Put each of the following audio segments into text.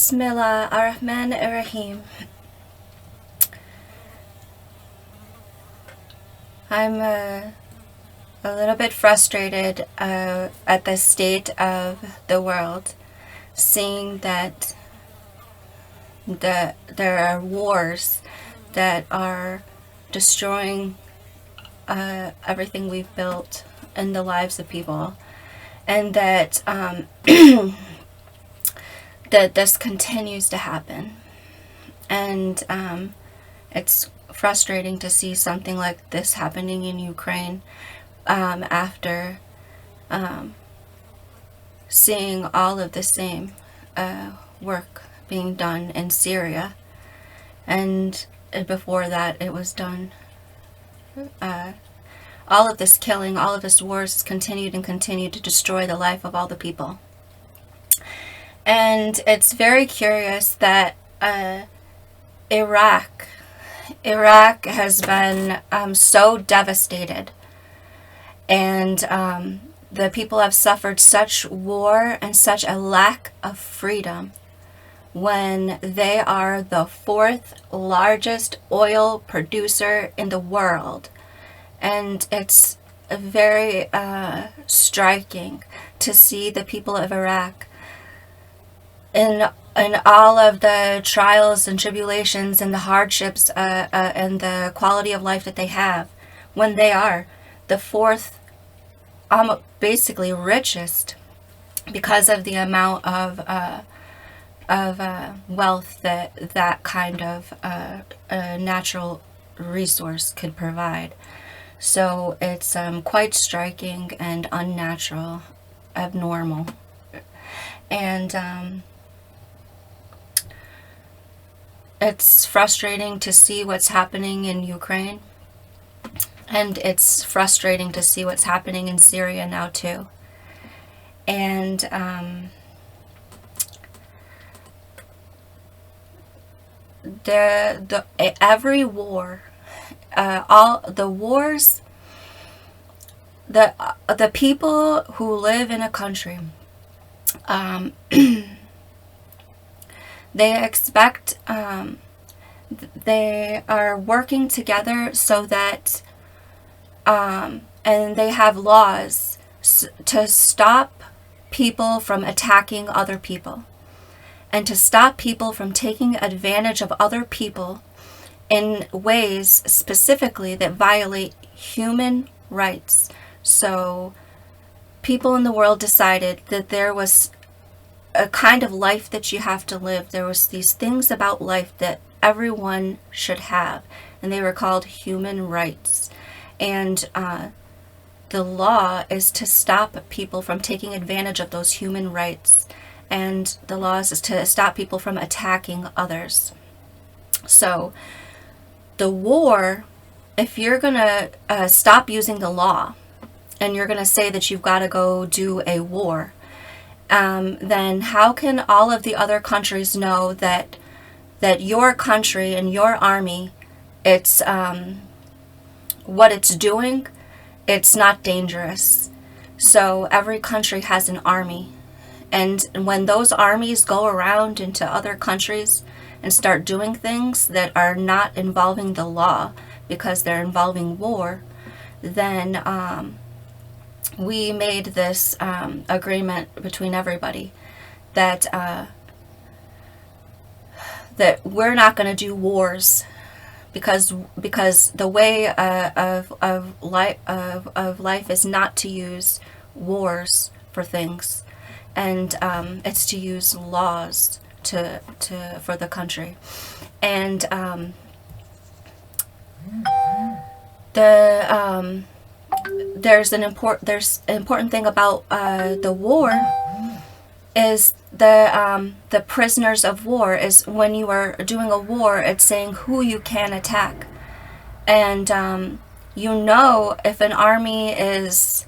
Bismillah ar-Rahman ar-Rahim. I'm a little bit frustrated at the state of the world, seeing that there are wars that are destroying everything we've built in the lives of people, and that that this continues to happen. And it's frustrating to see something like this happening in Ukraine after seeing all of the same work being done in Syria, and before that it was done. All of this killing, all of this wars continued to destroy the life of all the people. And it's very curious that Iraq has been so devastated, and the people have suffered such war and such a lack of freedom when they are the fourth largest oil producer in the world. And it's very striking to see the people of Iraq in all of the trials and tribulations and the hardships and the quality of life that they have, when they are the fourth, basically richest, because of the amount of wealth that kind of natural resource could provide. So it's quite striking and unnatural, abnormal. And it's frustrating to see what's happening in Ukraine, and it's frustrating to see what's happening in Syria now too. And every war, all the wars, the people who live in a country, they expect, they are working together so that, and they have laws to stop people from attacking other people, and to stop people from taking advantage of other people in ways specifically that violate human rights. So people in the world decided that there was a kind of life that you have to live. There was these things about life that everyone should have, and they were called human rights. And the law is to stop people from taking advantage of those human rights, and the law is to stop people from attacking others. So the war, if you're gonna stop using the law and you're gonna say that you've got to go do a war, then how can all of the other countries know that your country and your army, it's what it's doing, it's not dangerous? So every country has an army, and when those armies go around into other countries and start doing things that are not involving the law because they're involving war, then we made this agreement between everybody that that we're not going to do wars, because the way of life is not to use wars for things, and it's to use laws for the country. And there's an important thing about the war is the prisoners of war. Is when you are doing a war, it's saying who you can attack, and if an army is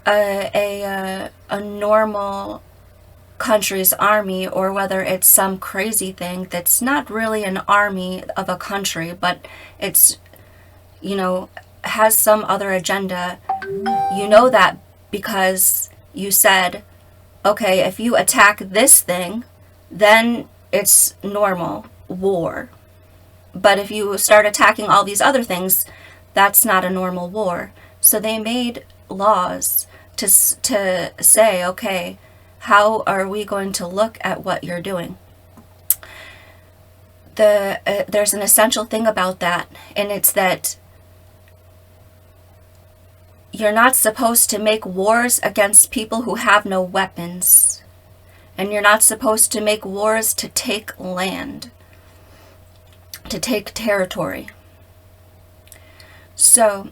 a normal country's army, or whether it's some crazy thing that's not really an army of a country, but it's, has some other agenda, that because you said, okay, if you attack this thing, then it's normal war. But if you start attacking all these other things, that's not a normal war. So they made laws to say, okay, how are we going to look at what you're doing? There's an essential thing about that, and it's that you're not supposed to make wars against people who have no weapons. And you're not supposed to make wars to take land, to take territory. So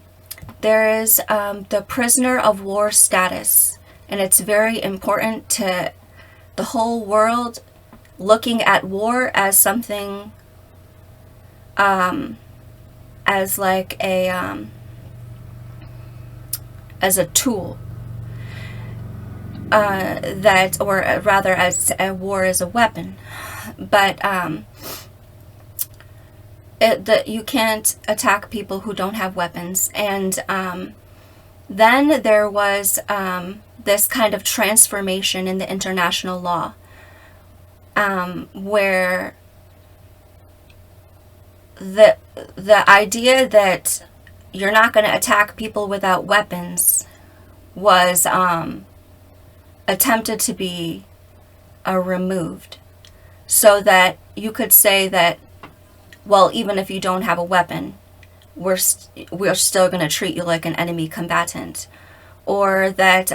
there is the prisoner of war status, and it's very important to the whole world looking at war as something, as like as a tool, that, or rather as a war is a weapon. But you can't attack people who don't have weapons. And then there was this kind of transformation in the international law, where the idea that you're not going to attack people without weapons was attempted to be removed, so that you could say that, well, even if you don't have a weapon, we're still going to treat you like an enemy combatant, or that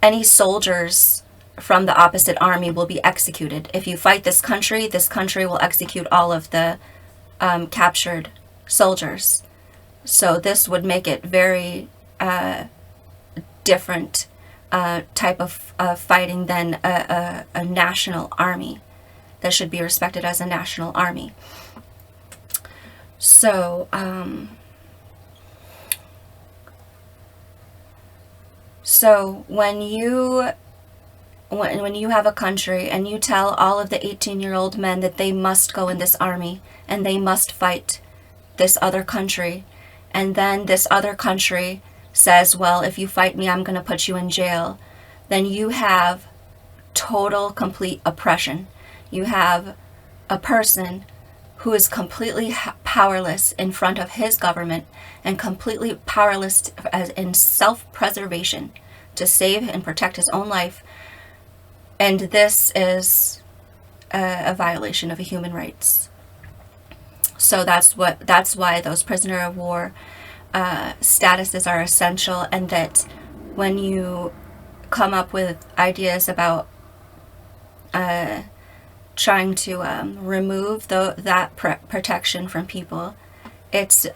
any soldiers from the opposite army will be executed. If you fight this country will execute all of the captured soldiers. So this would make it very different type of fighting than a national army that should be respected as a national army. So when you have a country and you tell all of the 18-year-old men that they must go in this army and they must fight this other country, and then this other country says, well, if you fight me, I'm going to put you in jail, then you have total, complete oppression. You have a person who is completely powerless in front of his government and completely powerless in self-preservation to save and protect his own life. And this is a violation of human rights. So that's why those prisoner of war statuses are essential, and that when you come up with ideas about trying to remove that protection from people, it's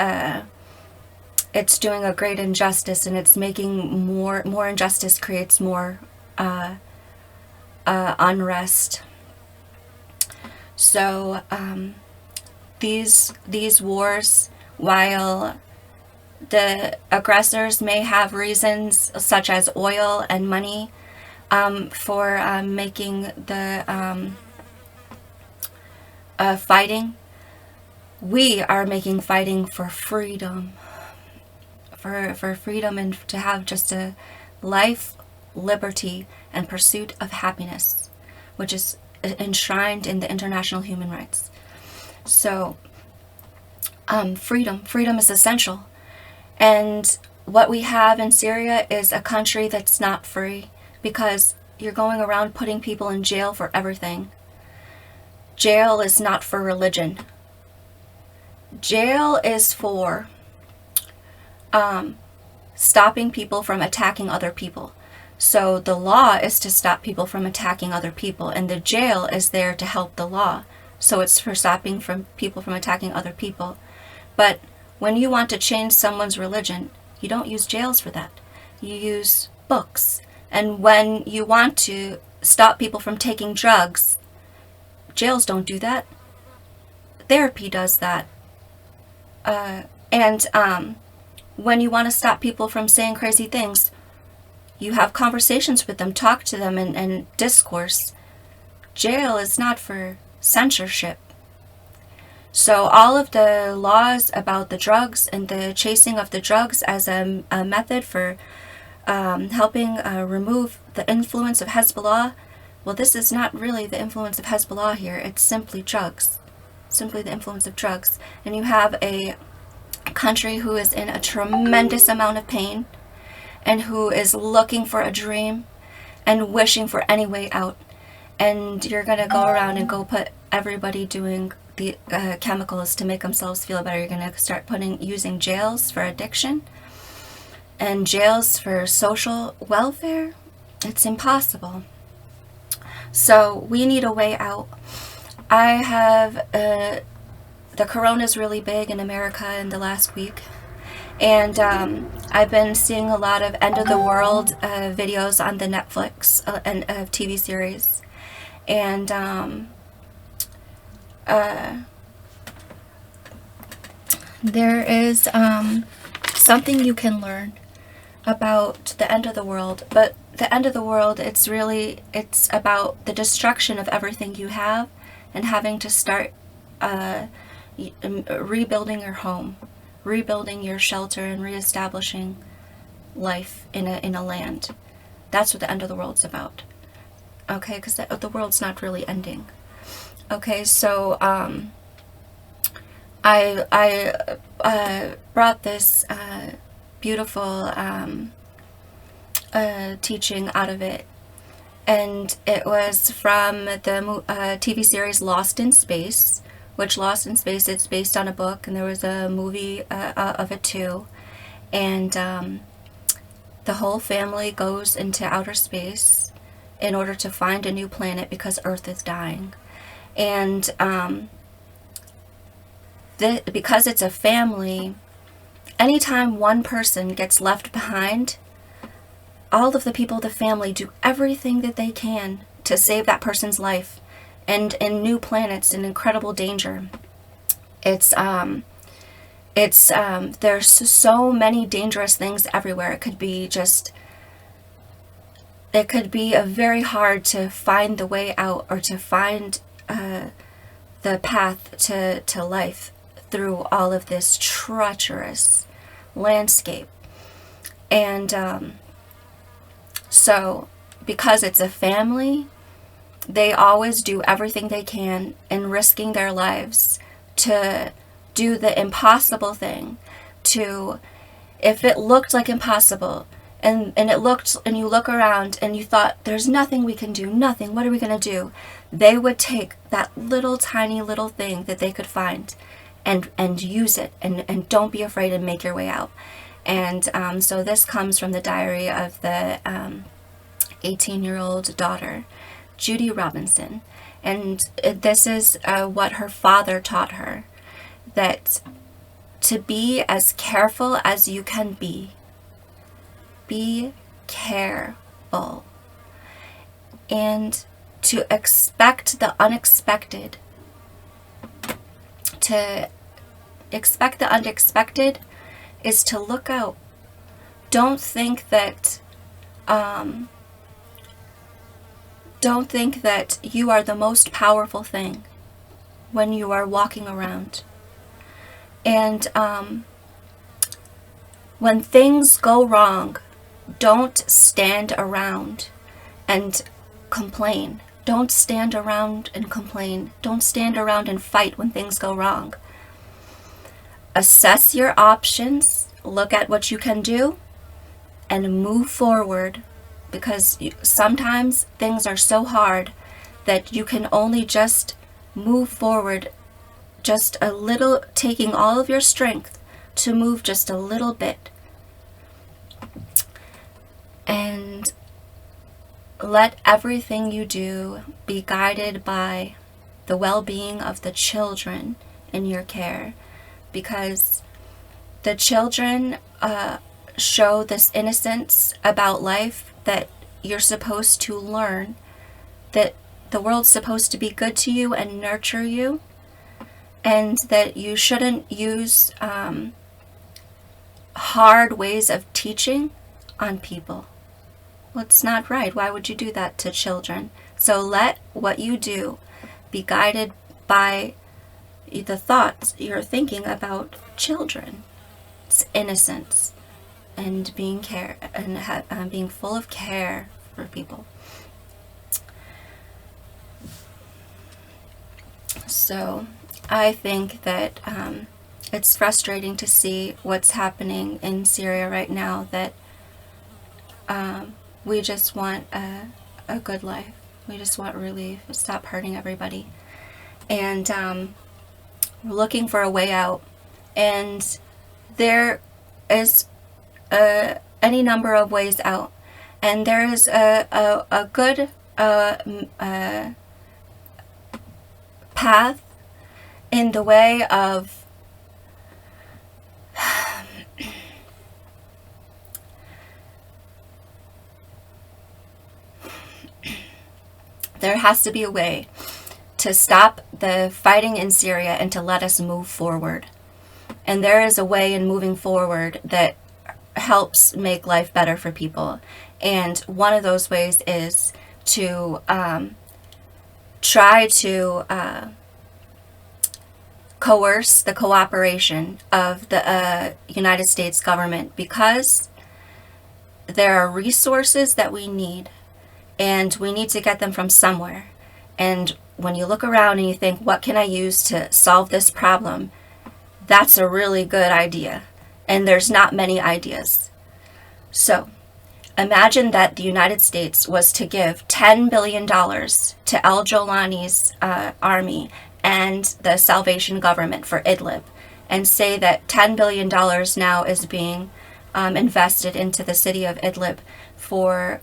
doing a great injustice, and it's making more injustice creates more unrest. So these wars, while the aggressors may have reasons such as oil and money for making the fighting, we are making fighting for freedom, for freedom, and to have just a life, liberty, and pursuit of happiness, which is enshrined in the international human rights. So freedom is essential. And what we have in Syria is a country that's not free, because you're going around putting people in jail for everything. Jail is not for religion. Jail is for stopping people from attacking other people. So the law is to stop people from attacking other people, and the jail is there to help the law. So it's for stopping people from attacking other people. But when you want to change someone's religion, you don't use jails for that. You use books. And when you want to stop people from taking drugs, jails don't do that. Therapy does that. And when you want to stop people from saying crazy things, you have conversations with them, talk to them, and discourse. Jail is not for censorship. So all of the laws about the drugs and the chasing of the drugs as a method for helping remove the influence of Hezbollah, Well, this is not really the influence of Hezbollah here. It's simply drugs. Simply the influence of drugs. And you have a country who is in a tremendous amount of pain and who is looking for a dream and wishing for any way out. And you're going to go around and go put everybody doing the chemicals to make themselves feel better. You're going to start using jails for addiction and jails for social welfare. It's impossible. So we need a way out. I have, the corona is really big in America in the last week. And I've been seeing a lot of end of the world videos on the Netflix and TV series. And there is something you can learn about the end of the world. But the end of the world, it's about the destruction of everything you have and having to start rebuilding your home, rebuilding your shelter, and reestablishing life in a land. That's what the end of the world's about. Okay, because the world's not really ending. Okay, so I brought this beautiful teaching out of it, and it was from the TV series Lost in Space, which Lost in Space, it's based on a book, and there was a movie of it too. And the whole family goes into outer space in order to find a new planet because Earth is dying. And because it's a family, anytime one person gets left behind, all of the people of the family do everything that they can to save that person's life. And in new planets, in incredible danger. There's so many dangerous things everywhere. It could be very hard to find the way out, or to find the path to life through all of this treacherous landscape. And so because it's a family, they always do everything they can and risking their lives to do the impossible thing. If it looked like impossible, and you look around and you thought, there's nothing we can do, nothing, what are we going to do? They would take that little tiny little thing that they could find and use it, and don't be afraid, and make your way out. And so this comes from the diary of the 18-year-old daughter, Judy Robinson. And this is what her father taught her, that to be as careful as you can be careful, and to expect the unexpected. To expect the unexpected is to look out. Don't think that you are the most powerful thing when you are walking around. And when things go wrong, don't stand around and complain. Don't stand around and complain. Don't stand around and fight when things go wrong. Assess your options, look at what you can do, and move forward. Because sometimes things are so hard that you can only just move forward just a little, taking all of your strength to move just a little bit. And let everything you do be guided by the well-being of the children in your care, because the children show this innocence about life that you're supposed to learn, that the world's supposed to be good to you and nurture you, and that you shouldn't use hard ways of teaching on people. Well, it's not right. Why would you do that to children? So let what you do be guided by the thoughts you're thinking about children. It's innocence and being being full of care for people. So I think that it's frustrating to see what's happening in Syria right now, that we just want a good life. We just want relief. Stop hurting everybody. And we're looking for a way out. And there is any number of ways out. And there is a good path in the way of there has to be a way to stop the fighting in Syria and to let us move forward. And there is a way in moving forward that helps make life better for people. And one of those ways is to try to coerce the cooperation of the United States government, because there are resources that we need, and we need to get them from somewhere. And when you look around and you think, what can I use to solve this problem? That's a really good idea. And there's not many ideas. So imagine that the United States was to give $10 billion to al-Jolani's army and the Salvation Government for Idlib, and say that $10 billion now is being invested into the city of Idlib for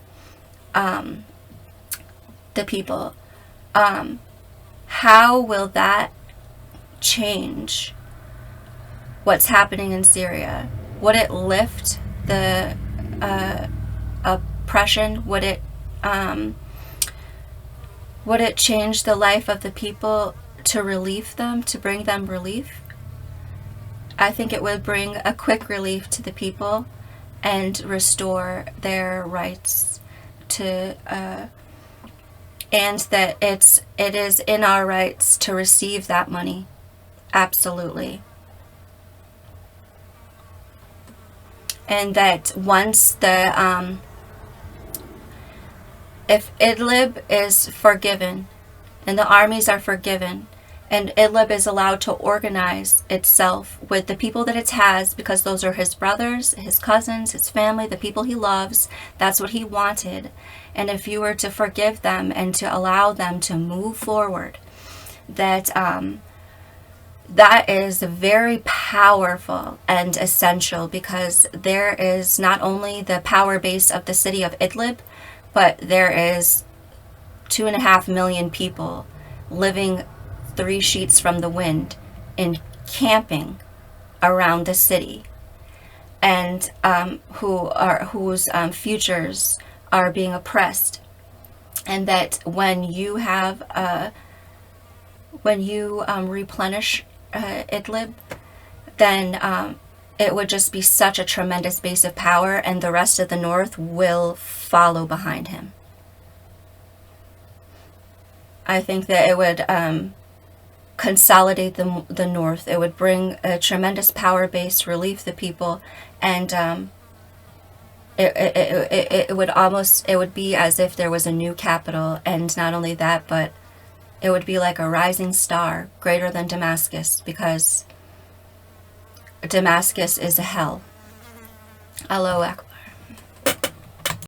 the people. How will that change what's happening in Syria? Would it lift the oppression? Would it change the life of the people to relieve them, to bring them relief? I think it would bring a quick relief to the people and restore their rights to and that it is in our rights to receive that money. Absolutely. And that once the if Idlib is forgiven and the armies are forgiven, and Idlib is allowed to organize itself with the people that it has, because those are his brothers, his cousins, his family, the people he loves. That's what he wanted. And if you were to forgive them and to allow them to move forward, that that is very powerful and essential, because there is not only the power base of the city of Idlib, but there is 2.5 million people living 3 sheets from the wind and camping around the city, and whose futures are being oppressed. And that when you have replenish Idlib, then it would just be such a tremendous base of power, and the rest of the north will follow behind him. I think that it would consolidate the north. It would bring a tremendous power base, relieve the people, and it would be as if there was a new capital. And not only that, but it would be like a rising star, greater than Damascus, because Damascus is a hell. Allahu Akbar.